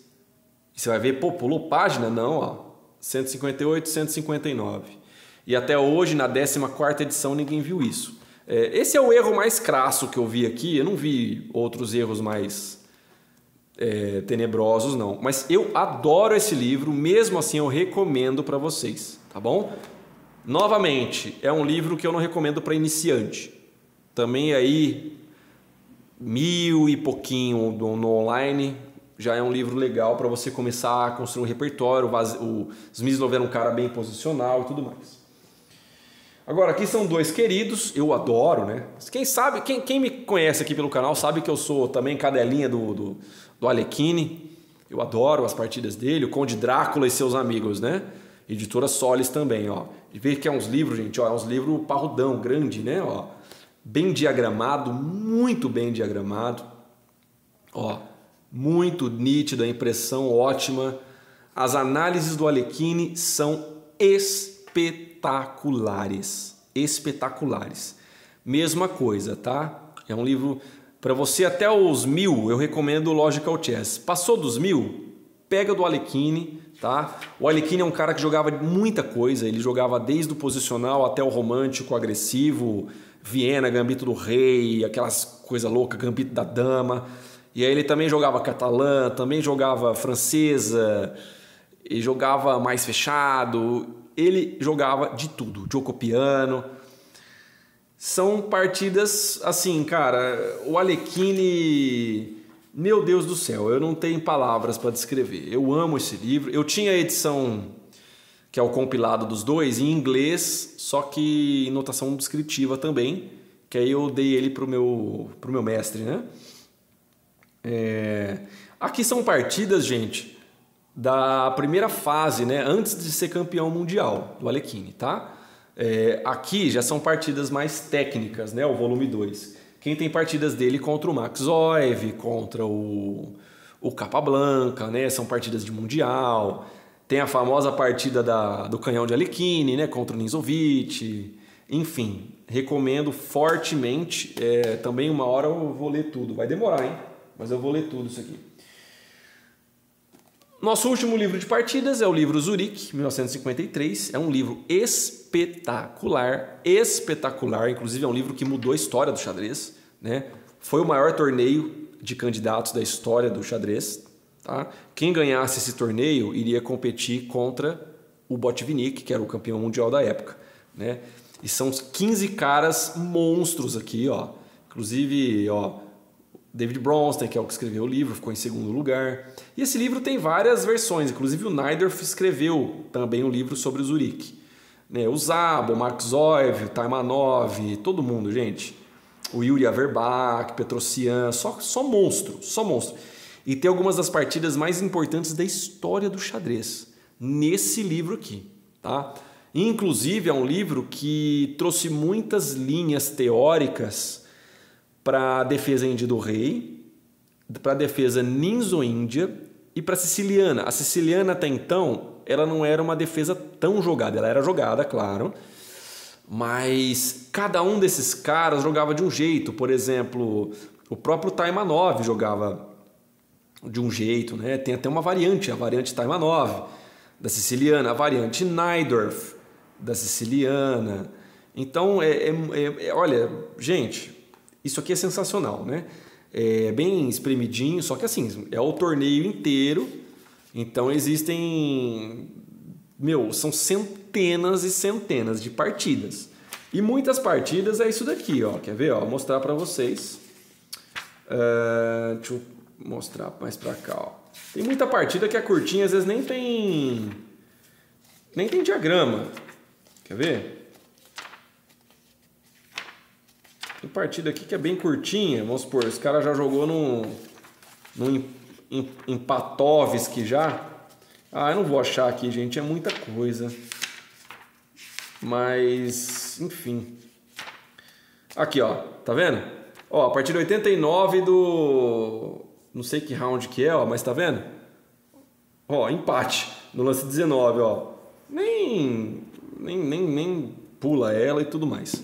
[SPEAKER 1] E você vai ver, pô, pulou página? Não, ó. 158, 159. E até hoje, na 14ª edição, ninguém viu isso. Esse é o erro mais crasso que eu vi aqui. Eu não vi outros erros mais tenebrosos, não. Mas eu adoro esse livro, mesmo assim eu recomendo para vocês, tá bom? Novamente, é um livro que eu não recomendo para iniciante. Também aí, 1000 e pouquinho no online, já é um livro legal para você começar a construir um repertório. O Smyslov era um cara bem posicional e tudo mais. Agora, aqui são 2 queridos, eu adoro, né? Quem sabe, quem me conhece aqui pelo canal sabe que eu sou também cadelinha do Alekhine. Eu adoro as partidas dele, o Conde Drácula e seus amigos, né? Editora Solis também, ó. E vê que é uns livros, gente, ó, é uns livros parrudão, grande, né? Ó, bem diagramado, muito bem diagramado. Ó, muito nítido, a impressão ótima. As análises do Alekhine são espetaculares. Mesma coisa, tá? É um livro para você até os 1000, eu recomendo o Logical Chess. Passou dos 1000, pega do Alekhine, tá? O Alekhine é um cara que jogava muita coisa, ele jogava desde o posicional até o romântico, agressivo, Viena, Gambito do Rei, aquelas coisas loucas, Gambito da Dama. E aí ele também jogava catalã, também jogava francesa, e jogava mais fechado. Ele jogava de tudo, Giocopiano. São partidas assim, cara, o Alekhine Meu Deus do céu, eu não tenho palavras para descrever. Eu amo esse livro. Eu tinha a edição, que é o compilado dos dois, em inglês, só que em notação descritiva também, que aí eu dei ele pro meu mestre, né? Aqui são partidas, gente, da primeira fase, né? Antes de ser campeão mundial do Alekhine, tá? Aqui já são partidas mais técnicas, né? O volume 2. Quem tem partidas dele contra o Max Oev, contra o Capablanca, né? São partidas de mundial. Tem a famosa partida do canhão de Alekhine, né? Contra o Ninzovic. Enfim, recomendo fortemente. Também uma hora eu vou ler tudo. Vai demorar, hein? Mas eu vou ler tudo isso aqui. Nosso último livro de partidas é o livro Zurique, 1953. É um livro espetacular, espetacular. Inclusive é um livro que mudou a história do xadrez, né? Foi o maior torneio de candidatos da história do xadrez. Tá? Quem ganhasse esse torneio iria competir contra o Botvinnik, que era o campeão mundial da época, né? E são 15 caras monstros aqui, ó. Inclusive, ó, David Bronstein, que é o que escreveu o livro, ficou em segundo lugar. E esse livro tem várias versões, inclusive o Najdorf escreveu também um livro sobre o Zurique. Né? O Szabo, o Max Oev, o Taimanov, todo mundo, gente. O Yuri Averbach, Petrosian, só monstro, só monstro. E tem algumas das partidas mais importantes da história do xadrez nesse livro aqui, tá? Inclusive é um livro que trouxe muitas linhas teóricas para a defesa índia do rei, para a defesa ninzo-índia e para a siciliana. A siciliana até então, ela não era uma defesa tão jogada, ela era jogada, claro, mas cada um desses caras jogava de um jeito. Por exemplo, o próprio Taimanov jogava de um jeito, né? Tem até uma variante, a variante Taimanov da siciliana, a variante Najdorf da siciliana. Então, olha, gente, isso aqui é sensacional, né? É bem espremidinho, só que assim, é o torneio inteiro, então existem, são centenas e centenas de partidas. E muitas partidas é isso daqui, ó. Quer ver? Ó, vou mostrar para vocês. Deixa eu mostrar mais para cá, ó. Tem muita partida que é curtinha, às vezes nem tem diagrama. Quer ver? Tem partida aqui que é bem curtinha, vamos supor, esse cara já jogou num Empatovski já. Eu não vou achar aqui, gente, é muita coisa. Mas, enfim. Aqui, ó, tá vendo? Ó, a partida 89 do... não sei que round que é, ó, mas tá vendo? Ó, empate no lance 19, ó. Nem pula ela e tudo mais.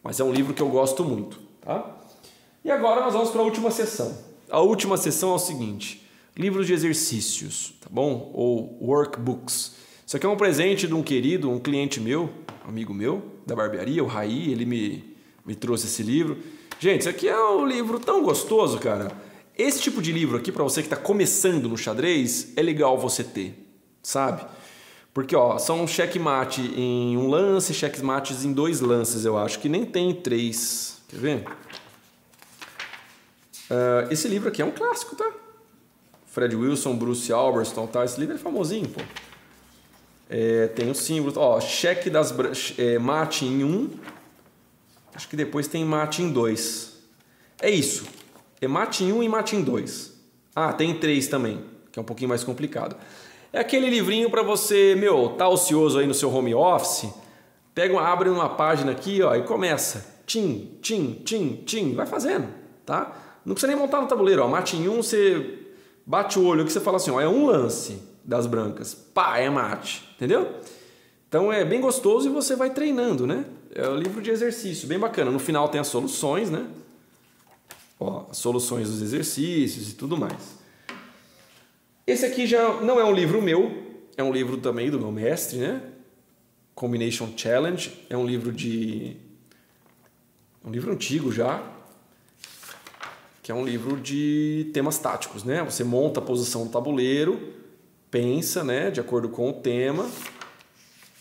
[SPEAKER 1] Mas é um livro que eu gosto muito, tá? E agora nós vamos para a última sessão. A última sessão é o seguinte: livros de exercícios, tá bom? Ou workbooks. Isso aqui é um presente de um querido, um cliente meu, amigo meu, da barbearia, o Raí, ele me trouxe esse livro. Gente, isso aqui é um livro tão gostoso, cara. Esse tipo de livro aqui, para você que está começando no xadrez, é legal você ter, sabe? Porque, ó, são checkmate em um lance, checkmates em 2 lances, eu acho, que nem tem 3. Quer ver? Esse livro aqui é um clássico, tá? Fred Wilson, Bruce Alberston, tá? Esse livro é famosinho, pô. Tem os símbolos, ó, cheque das mate em 1. Acho que depois tem mate em 2. É isso. É mate em 1 e mate em 2. Tem 3 também, que é um pouquinho mais complicado. É aquele livrinho para você, tá ocioso aí no seu home office, abre uma página aqui, ó, e começa. Tim, tim, tim, tim, vai fazendo, tá? Não precisa nem montar no tabuleiro, ó. Mate em 1, você bate o olho aqui, você fala assim, ó, é um lance das brancas. Pá, é mate, entendeu? Então é bem gostoso e você vai treinando, né? É um livro de exercício, bem bacana. No final tem as soluções, né? Ó, as soluções dos exercícios e tudo mais. Esse aqui já não é um livro meu, é um livro também do meu mestre, né? Combination Challenge, é um livro antigo já, que é um livro de temas táticos, né? Você monta a posição do tabuleiro, pensa, né, de acordo com o tema,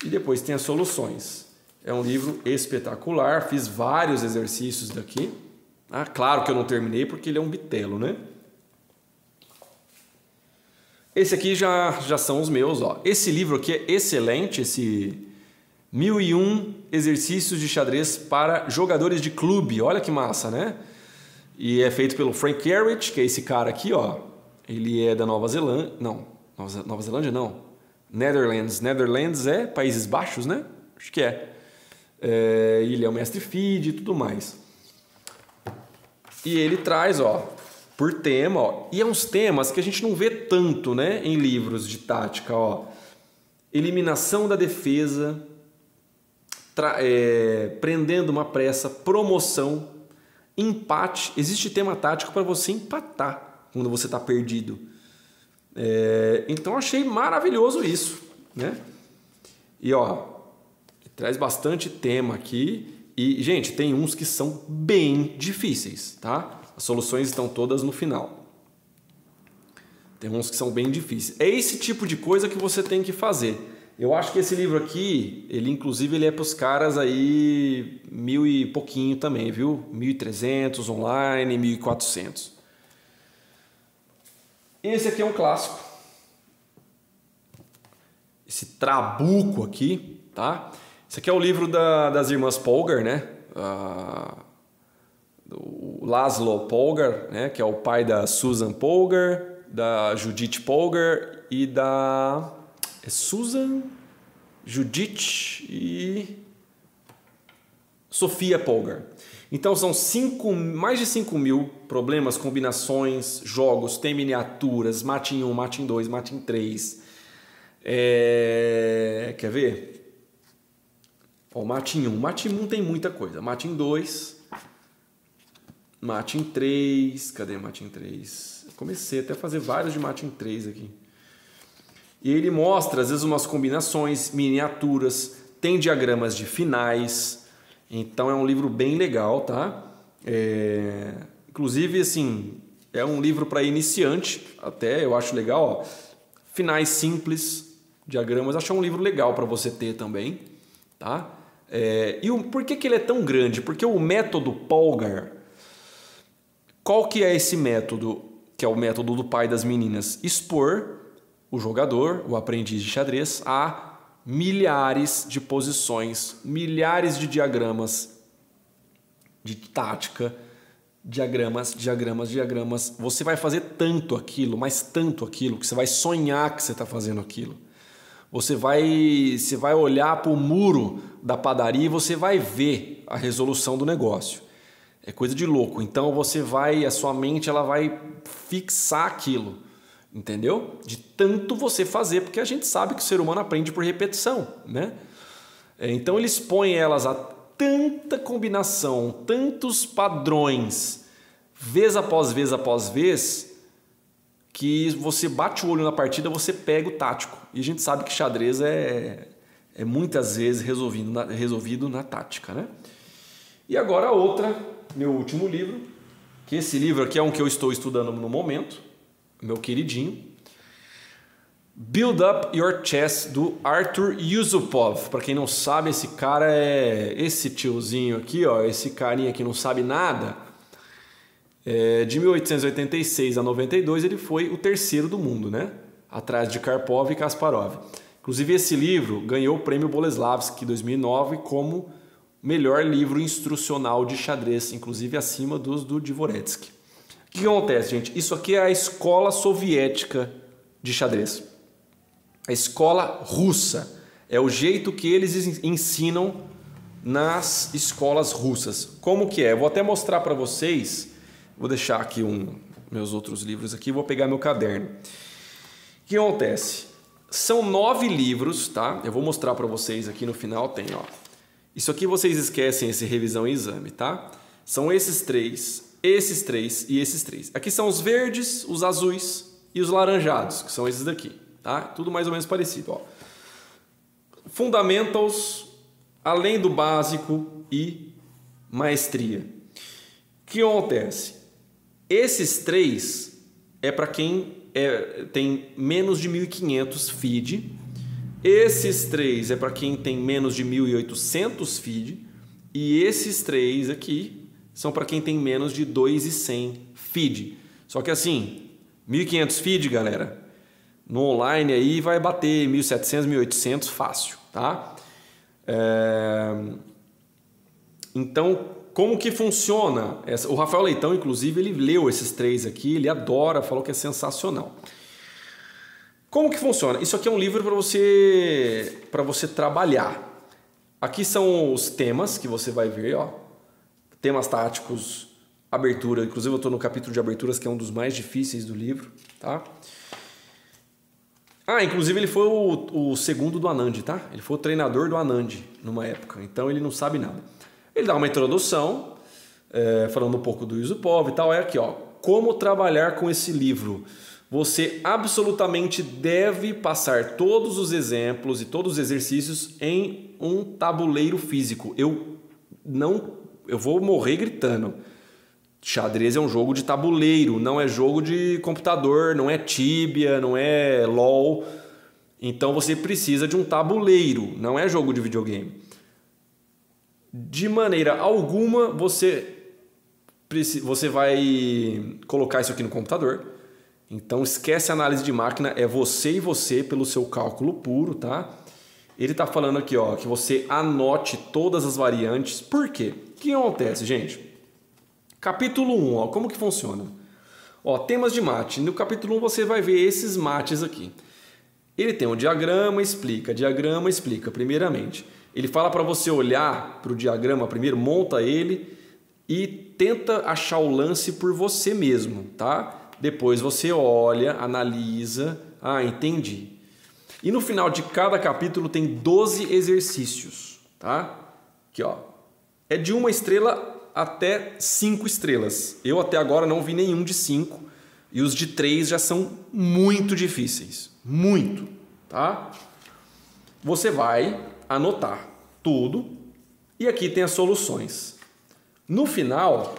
[SPEAKER 1] e depois tem as soluções. É um livro espetacular, fiz vários exercícios daqui. Claro que eu não terminei porque ele é um bitelo, né? Esse aqui já são os meus, ó. Esse livro aqui é excelente, esse 1001 exercícios de xadrez para jogadores de clube. Olha que massa, né? E é feito pelo Frank Gehry, que é esse cara aqui, ó. Ele é da Nova Zelândia. Não, Nova Zelândia não. Netherlands. Netherlands é Países Baixos, né? Acho que é. Ele é o mestre FIDE e tudo mais. E ele traz, ó, por tema, ó. E é uns temas que a gente não vê tanto, né, em livros de tática, ó. Eliminação da defesa, prendendo uma pressa, promoção, empate. Existe tema tático para você empatar quando você está perdido. Então achei maravilhoso isso, né? E ó, traz bastante tema aqui. E, gente, tem uns que são bem difíceis, tá? As soluções estão todas no final. Tem uns que são bem difíceis. É esse tipo de coisa que você tem que fazer. Eu acho que esse livro aqui, inclusive ele é para os caras aí 1000 e pouquinho também, viu? 1.300 online, 1.400. Esse aqui é um clássico. Esse Trabuco aqui, tá? Esse aqui é o livro das irmãs Polgar, né? O Laszlo Polgar, né? Que é o pai da Susan Polgar, da Judith Polgar e da... Susan, Judith e Sofia Polgar. Então são mais de 5.000 problemas, combinações, jogos, tem miniaturas, mate em 1, mate em 2, mate em 3. Quer ver? Ó, mate em 1. Mate em 1 tem muita coisa. Mate em 2. Mate em 3. Cadê mate em 3? Eu comecei até a fazer vários de mate em 3 aqui. E ele mostra, às vezes, umas combinações, miniaturas, tem diagramas de finais. Então, é um livro bem legal, tá? Inclusive, assim, é um livro para iniciante, até, eu acho legal. Ó. Finais simples, diagramas, acho um livro legal para você ter também, tá? Por que ele é tão grande? Porque o método Polgar, qual que é esse método? Que é o método do pai das meninas. Expor o jogador, o aprendiz de xadrez, a milhares de posições, milhares de diagramas de tática, diagramas. Você vai fazer tanto aquilo, mas tanto aquilo, que você vai sonhar que você está fazendo aquilo. Você vai olhar para o muro da padaria e você vai ver a resolução do negócio. É coisa de louco. Então a sua mente ela vai fixar aquilo. Entendeu? De tanto você fazer, porque a gente sabe que o ser humano aprende por repetição, né? Então ele expõe elas a tanta combinação, tantos padrões, vez após vez, que você bate o olho na partida, você pega o tático. E a gente sabe que xadrez é muitas vezes resolvido na tática, né? E agora meu último livro, que esse livro aqui é um que eu estou estudando no momento, meu queridinho, Build Up Your Chess, do Arthur Yusupov. Para quem não sabe, esse cara é esse tiozinho aqui, ó, esse carinha que não sabe nada. De 1886 a 92 ele foi o terceiro do mundo, né? Atrás de Karpov e Kasparov. Inclusive esse livro ganhou o prêmio Boleslavsky 2009 como melhor livro instrucional de xadrez, inclusive acima dos do Dvoretsky. O que acontece, gente? Isso aqui é a escola soviética de xadrez. A escola russa. É o jeito que eles ensinam nas escolas russas. Como que é? Eu vou até mostrar para vocês. Vou deixar aqui meus outros livros aqui. Vou pegar meu caderno. O que acontece? São 9 livros, tá? Eu vou mostrar para vocês aqui no final. Tem, ó. Isso aqui vocês esquecem esse revisão e exame, tá? São esses 3. Esses 3 e esses 3. Aqui são os verdes, os azuis e os laranjados, que são esses daqui, tá? Tudo mais ou menos parecido, ó. Fundamentals, além do básico e maestria. O que acontece? Esses 3 é para quem tem menos de 1.500 FIDE. Esses 3 é para quem tem menos de 1.800 FIDE. E esses 3 aqui são para quem tem menos de 2.100 FIDE. Só que assim, 1.500 FIDE, galera, No online aí vai bater 1.700, 1.800 fácil, tá? Então, como que funciona? O Rafael Leitão, inclusive, ele leu esses 3 aqui, ele adora, falou que é sensacional. Como que funciona? Isso aqui é um livro para você trabalhar. Aqui são os temas que você vai ver, ó. Temas táticos, abertura. Inclusive eu estou no capítulo de aberturas, que é um dos mais difíceis do livro, tá? Inclusive ele foi o segundo do Anand, tá? Ele foi o treinador do Anand numa época, então ele não sabe nada. Ele dá uma introdução, falando um pouco do Yusupov e tal. É aqui, ó, como trabalhar com esse livro. Você absolutamente deve passar todos os exemplos e todos os exercícios em um tabuleiro físico. Eu vou morrer gritando. Xadrez é um jogo de tabuleiro, não é jogo de computador, não é Tibia, não é LOL. Então você precisa de um tabuleiro, não é jogo de videogame. De maneira alguma você vai colocar isso aqui no computador. Então esquece a análise de máquina, é você e você pelo seu cálculo puro, tá? Ele está falando aqui, ó, que você anote todas as variantes. Por quê? O que acontece, gente? Capítulo 1, ó, como que funciona? Ó, temas de mate. No capítulo 1 você vai ver esses mates aqui. Ele tem um diagrama, explica, primeiramente. Ele fala para você olhar para o diagrama primeiro, monta ele e tenta achar o lance por você mesmo, tá? Depois você olha, analisa, entendi. E no final de cada capítulo tem 12 exercícios, tá? Aqui, ó. É de 1 estrela até 5 estrelas. Eu até agora não vi nenhum de 5 e os de 3 já são muito difíceis. Muito, tá? Você vai anotar tudo e aqui tem as soluções. No final,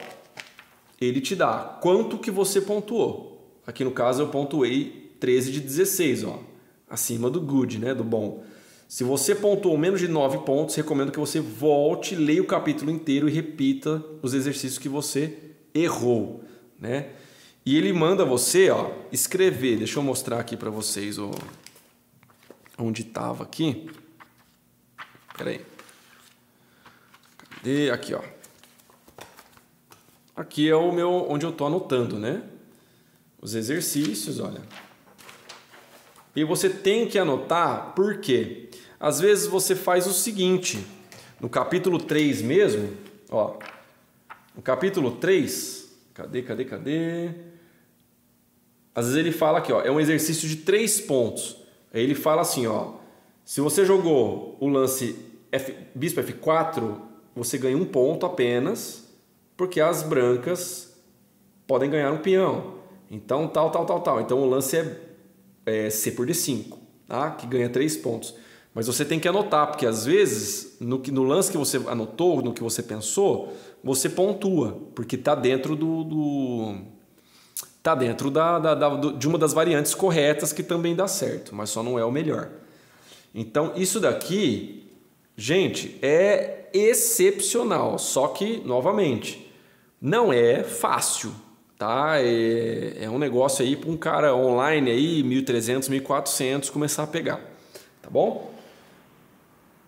[SPEAKER 1] ele te dá quanto que você pontuou. Aqui no caso eu pontuei 13 de 16, ó, acima do good, né, do bom. Se você pontuou menos de 9 pontos, recomendo que você volte, leia o capítulo inteiro e repita os exercícios que você errou, né? E ele manda você, ó, escrever. Deixa eu mostrar aqui para vocês onde estava aqui. Espera aí. Cadê? Aqui, ó. Aqui é o meu, onde eu estou anotando, né? Os exercícios, olha. E você tem que anotar, por quê? Às vezes você faz o seguinte, no capítulo 3 mesmo, ó. No capítulo 3, cadê? Às vezes ele fala aqui, ó, é um exercício de 3 pontos. Aí ele fala assim, ó, se você jogou o lance bispo F4, você ganha 1 ponto apenas, porque as brancas podem ganhar um peão. Então, tal. Então, o lance é C por D5, tá? Que ganha 3 pontos. Mas você tem que anotar, porque às vezes, no lance que você anotou, no que você pensou, você pontua, porque está dentro de uma das variantes corretas que também dá certo, mas só não é o melhor. Então, isso daqui, gente, é excepcional, só que, novamente, não é fácil, tá? É um negócio aí para um cara online aí, 1.300, 1.400, começar a pegar, tá bom?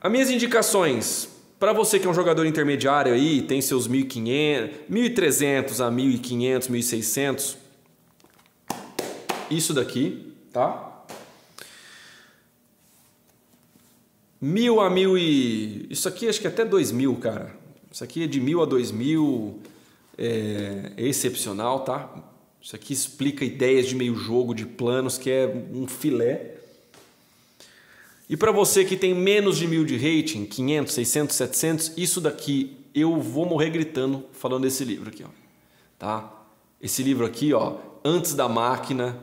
[SPEAKER 1] As minhas indicações, para você que é um jogador intermediário aí, tem seus 1.500, 1.300 a 1.500, 1.600, isso daqui, tá? 1.000 a 1.000 e... Isso aqui acho que até 2.000, cara. Isso aqui é de 1.000 a 2.000, é excepcional, tá? Isso aqui explica ideias de meio jogo, de planos, que é um filé. E para você que tem menos de 1.000 de rating, 500, 600, 700, isso daqui eu vou morrer gritando falando desse livro aqui, ó, tá? Esse livro aqui, ó, Antes da Máquina.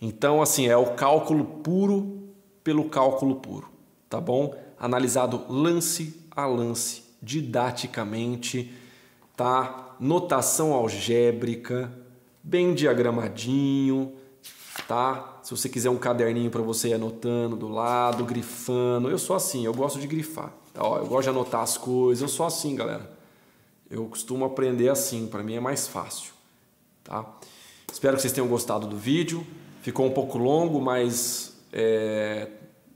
[SPEAKER 1] Então, assim, é o cálculo puro pelo cálculo puro, tá bom? Analisado lance a lance, didaticamente, tá? Notação algébrica, bem diagramadinho, tá? Se você quiser um caderninho para você ir anotando do lado, grifando. Eu sou assim, eu gosto de grifar. Tá? Ó, eu gosto de anotar as coisas, eu sou assim, galera. Eu costumo aprender assim, para mim é mais fácil. Tá? Espero que vocês tenham gostado do vídeo. Ficou um pouco longo, mas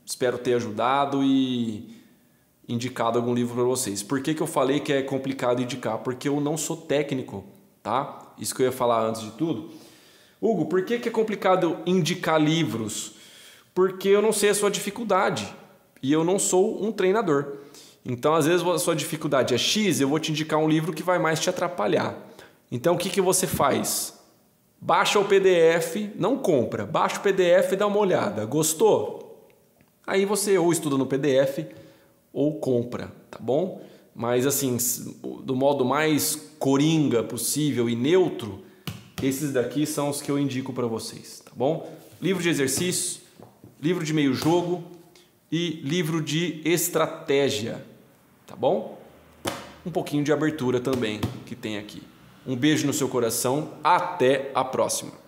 [SPEAKER 1] espero ter ajudado e indicado algum livro para vocês. Por que eu falei que é complicado indicar? Porque eu não sou técnico, tá? Isso que eu ia falar antes de tudo. Hugo, por que é complicado indicar livros? Porque eu não sei a sua dificuldade e eu não sou um treinador. Então, às vezes, a sua dificuldade é X, eu vou te indicar um livro que vai mais te atrapalhar. Então, o que você faz? Baixa o PDF, não compra, baixa o PDF e dá uma olhada. Gostou? Aí você ou estuda no PDF ou compra, tá bom? Mas assim, do modo mais coringa possível e neutro, esses daqui são os que eu indico para vocês, tá bom? Livro de exercícios, livro de meio jogo e livro de estratégia, tá bom? Um pouquinho de abertura também que tem aqui. Um beijo no seu coração, até a próxima!